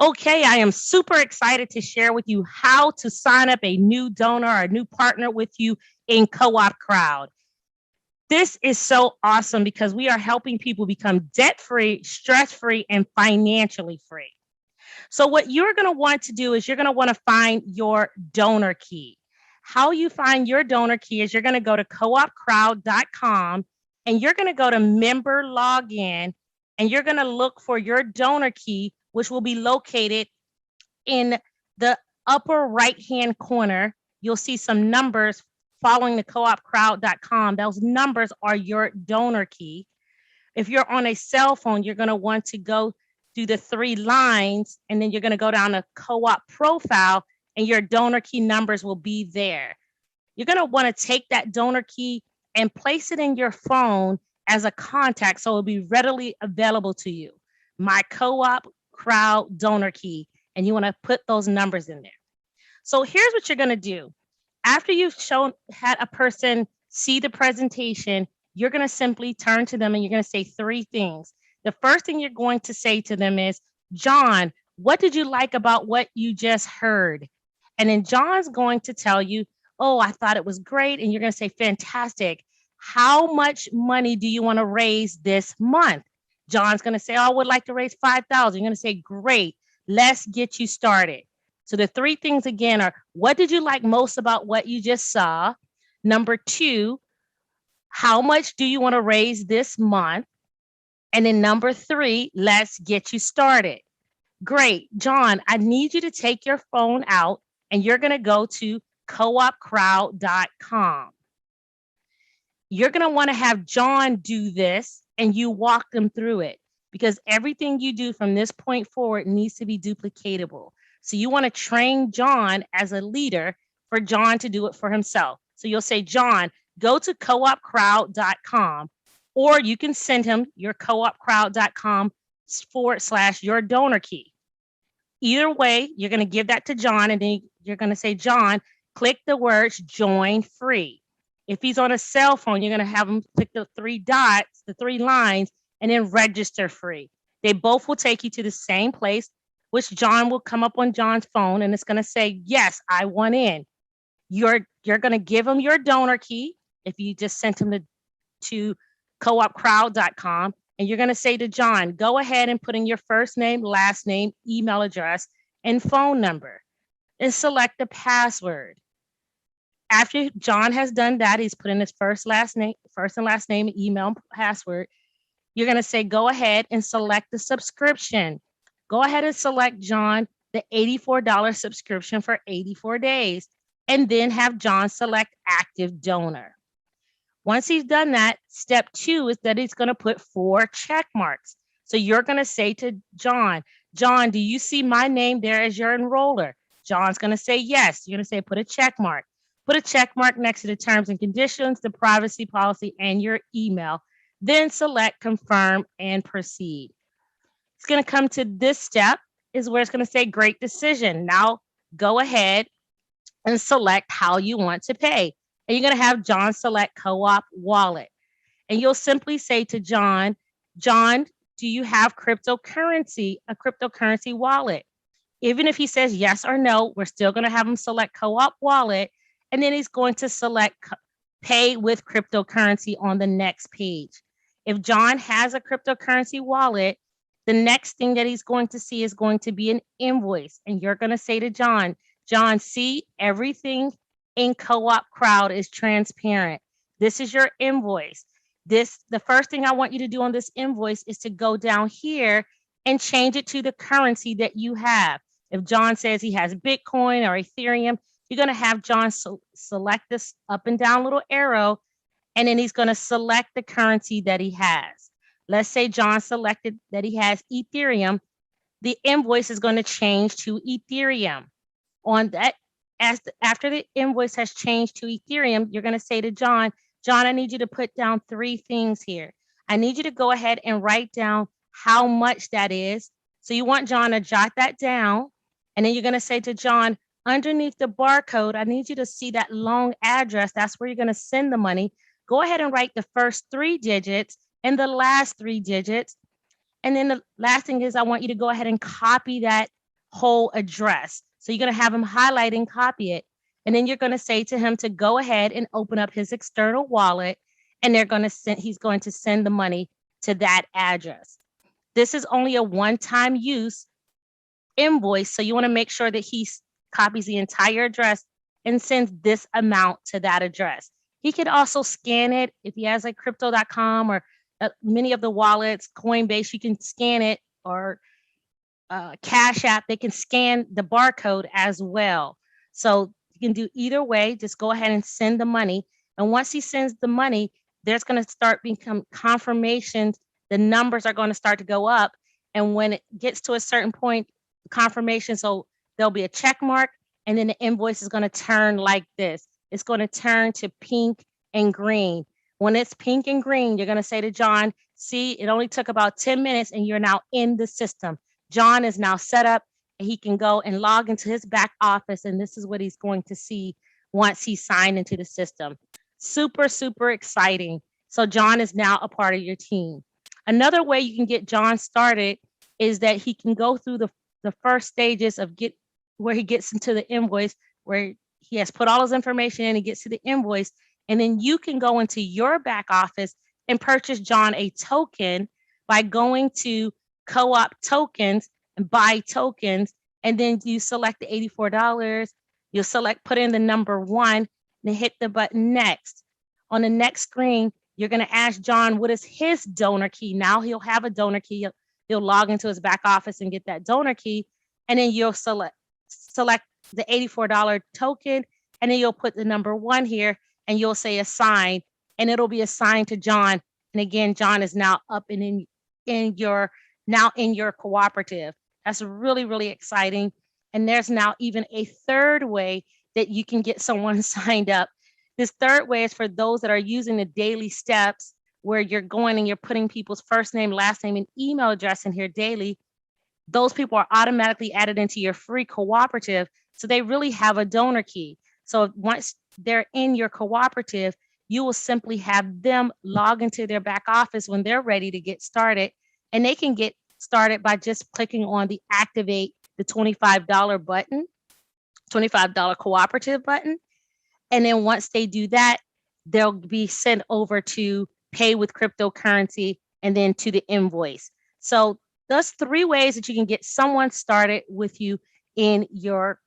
Okay, I am super excited to share with you how to sign up a new donor or a new partner with you in CoopCrowd. This is so awesome because we are helping people become debt-free, stress-free, and financially free. So what you're going to want to do is you're going to want to find your donor key. How you find your donor key is you're going to go to coopcrowd.com and you're going to go to member login and you're going to look for your donor key, which will be located in the upper right-hand corner. You'll see some numbers following the coopcrowd.com. Those numbers are your donor key. If you're on a cell phone, you're going to want to go through the 3 lines, and then you're going to go down to co-op profile, and your donor key numbers will be there. You're going to want to take that donor key and place it in your phone as a contact so it'll be readily available to you. My co-op crowd donor key, and you want to put those numbers in there. So here's what you're going to do. After you've had a person see the presentation, you're going to simply turn to them and you're going to say 3 things. The first thing you're going to say to them is, John, what did you like about what you just heard? And then John's going to tell you, oh, I thought it was great. And you're going to say, fantastic. How much money do you want to raise this month? John's going to say, oh, I would like to raise $5,000. You're going to say, great, let's get you started. So the 3 things again are, what did you like most about what you just saw? Number 2, how much do you want to raise this month? And then number 3, let's get you started. Great, John, I need you to take your phone out and you're going to go to coopcrowd.com. You're going to want to have John do this and you walk them through it because everything you do from this point forward needs to be duplicatable. So you want to train John as a leader for John to do it for himself. So you'll say, John, go to coopcrowd.com, or you can send him your coopcrowd.com/your donor key. Either way, you're going to give that to John, and then you're going to say, John, click the words join free. If he's on a cell phone, you're going to have him click the 3 dots, the 3 lines, and then register free. They both will take you to the same place, which John will come up on John's phone, and it's going to say, yes, I want in. You're going to give him your donor key if you just sent him to coopcrowd.com, and you're going to say to John, go ahead and put in your first name, last name, email address, and phone number, and select the password. After John has done that, he's put in his first and last name, email, and password. You're going to say, go ahead and select the subscription. Go ahead and select, John, the $84 subscription for 84 days, and then have John select active donor. Once he's done that, step 2 is that he's going to put 4 check marks. So you're going to say to John, John, do you see my name there as your enroller? John's going to say yes. You're going to say put a check mark. Put a check mark next to the terms and conditions, the privacy policy, and your email. Then select confirm and proceed. It's going to come to this step is where it's going to say great decision. Now go ahead and select how you want to pay. And you're going to have John select co-op wallet. And you'll simply say to John, John, do you have a cryptocurrency wallet? Even if he says yes or no, we're still going to have him select co-op wallet. And then he's going to select pay with cryptocurrency on the next page. If John has a cryptocurrency wallet, the next thing that he's going to see is going to be an invoice. And you're going to say to John, John, see, everything in CoopCrowd is transparent. This is your invoice. The first thing I want you to do on this invoice is to go down here and change it to the currency that you have. If John says he has Bitcoin or Ethereum, you're going to have John select this up and down little arrow, and then he's going to select the currency that he has. Let's say John selected that he has Ethereum. The invoice is going to change to Ethereum. On that, after the invoice has changed to Ethereum, you're going to say to John, John, I need you to put down 3 things here. I need you to go ahead and write down how much that is. So you want John to jot that down. And then you're going to say to John, underneath the barcode, I need you to see that long address. That's where you're going to send the money. Go ahead and write the first 3 digits and the last 3 digits. And then the last thing is I want you to go ahead and copy that whole address. So you're going to have him highlight and copy it. And then you're going to say to him to go ahead and open up his external wallet, and he's going to send the money to that address. This is only a one-time use invoice. So you want to make sure that he copies the entire address and sends this amount to that address. He could also scan it if he has like crypto.com or many of the wallets, Coinbase, you can scan it, or Cash App, they can scan the barcode as well. So you can do either way. Just go ahead and send the money. And once he sends the money, there's going to start become confirmations. The numbers are going to start to go up. And when it gets to a certain point, confirmation, so there'll be a check mark, and then the invoice is going to turn like this. It's going to turn to pink and green. When it's pink and green, you're going to say to John, see, it only took about 10 minutes and you're now in the system. John is now set up, and he can go and log into his back office, and this is what he's going to see once he's signed into the system. Super, super exciting. So John is now a part of your team. Another way you can get John started is that he can go through the first stages of where he gets into the invoice, where he has put all his information in, he gets to the invoice, and then you can go into your back office and purchase John a token by going to Co-op tokens and buy tokens, and then you select the $84. You'll put in the number 1, and hit the button next. On the next screen, you're going to ask John what is his donor key. Now he'll have a donor key. He'll log into his back office and get that donor key, and then you'll select the $84 token, and then you'll put the number 1 here, and you'll say assign, and it'll be assigned to John. And again, John is now up and in your cooperative. That's really, really exciting. And there's now even a third way that you can get someone signed up. This third way is for those that are using the daily steps, where you're going and you're putting people's first name, last name, and email address in here daily. Those people are automatically added into your free cooperative. So they really have a donor key. So once they're in your cooperative, you will simply have them log into their back office when they're ready to get started. And they can get started by just clicking on the activate the $25 button, $25 cooperative button. And then once they do that, they'll be sent over to pay with cryptocurrency and then to the invoice. So those 3 ways that you can get someone started with you in your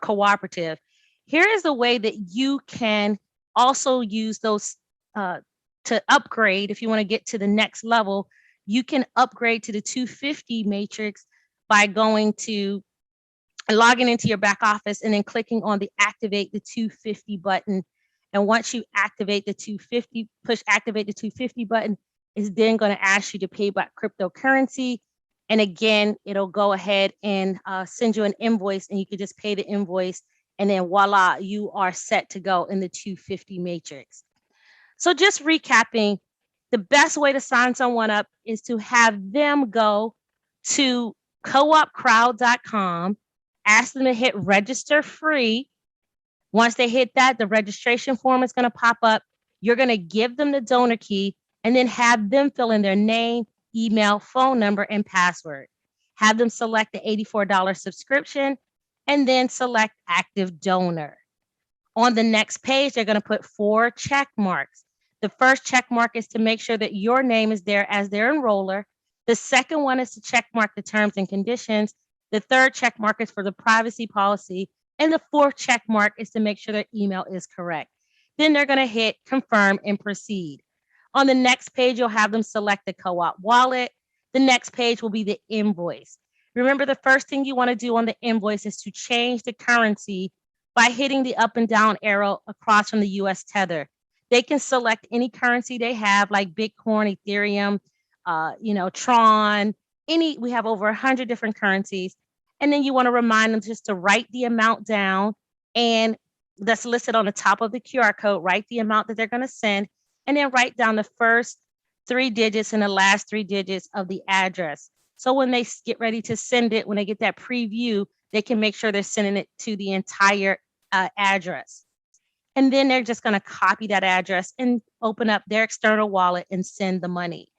cooperative. Here is the way that you can also use those to upgrade. If you want to get to the next level, you can upgrade to the 250 matrix by going to logging into your back office and then clicking on the activate the 250 button. And once you activate the 250, push activate the 250 button, is then going to ask you to pay by cryptocurrency. And again, it'll go ahead and send you an invoice, and you can just pay the invoice, and then voila, you are set to go in the 250 matrix. So just recapping, the best way to sign someone up is to have them go to CoopCrowd.com, ask them to hit register free. Once they hit that, the registration form is going to pop up. You're going to give them the donor key, and then have them fill in their name, email, phone number, and password. Have them select the $84 subscription, and then select active donor. On the next page, they're going to put 4 check marks. The first check mark is to make sure that your name is there as their enroller. The second one is to check mark the terms and conditions. The third check mark is for the privacy policy. And the 4th check mark is to make sure their email is correct. Then they're going to hit confirm and proceed. On the next page, you'll have them select the co-op wallet. The next page will be the invoice. Remember, the first thing you want to do on the invoice is to change the currency by hitting the up and down arrow across from the US tether. They can select any currency they have, like Bitcoin, Ethereum, Tron, we have over 100 different currencies. And then you want to remind them just to write the amount down, and that's listed on the top of the QR code. Write the amount that they're going to send, and then write down the first 3 digits and the last 3 digits of the address. So when they get ready to send it, when they get that preview, they can make sure they're sending it to the entire address. And then they're just going to copy that address and open up their external wallet and send the money.